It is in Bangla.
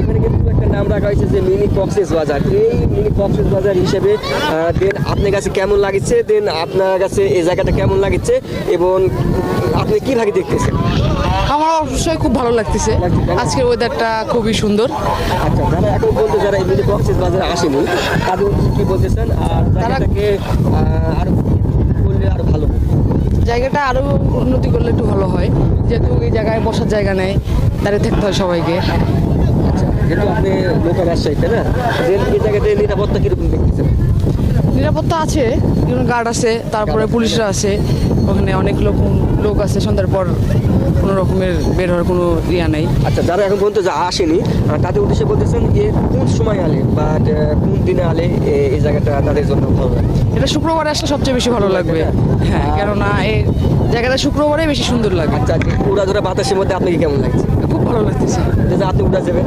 এখানে কিন্তু একটা নাম রাখা হয়েছে যে মিনি কক্সেস বাজার। এই মিনি কক্সেস বাজার হিসেবে দেন আপনার কাছে কেমন লাগছে, দেন আপনার কাছে এই জায়গাটা কেমন লাগছে এবং আপনি কীভাবে দেখতেছেন? আমার অবশ্যই খুব ভালো লাগতেছে, আজকের ওয়েদারটা খুবই সুন্দর। আচ্ছা, যারা এখন পর্যন্ত যারা এই মিনি কক্সেস বাজারে আসেনি তাদের উদ্দেশ্যে কি বলতেছেন, আর জায়গাটাকে আরো করলে আরো ভালো? জায়গাটা আরও উন্নতি করলে একটু ভালো হয়, যেহেতু এই জায়গায় বসার জায়গা নেই, দাঁড়িয়ে থাকতে হয় সবাইকে। আচ্ছা, যেহেতু আপনি লোকাল রাজশাহী তাই না, যে এই জায়গাতে নিরাপত্তা কীরকম দেখতেছেন? নিরাপত্তা আছে, বিভিন্ন গার্ড আছে, তারপরে পুলিশরা আছে, ওখানে অনেক লোক আছে। সন্ধ্যার পর কোনো রকমের বের হওয়ার কোনো ইয়া নেই। আচ্ছা, যারা এখন পর্যন্ত যা আসেনি তাদের উদ্দেশ্যে বলতেছেন যে কোন সময় আলে বা কোন দিনে আলে এই জায়গাটা তাদের জন্য ভালো লাগে? এটা শুক্রবারে আসলে সবচেয়ে বেশি ভালো লাগবে। হ্যাঁ, কেননা এই জায়গাটা শুক্রবারে বেশি সুন্দর লাগে। আচ্ছা, উড়াধুরা বাতাসের মধ্যে আপনাকে কেমন লাগছে? খুব ভালো লাগতেছে। যে আপনি উড়া যাবেন?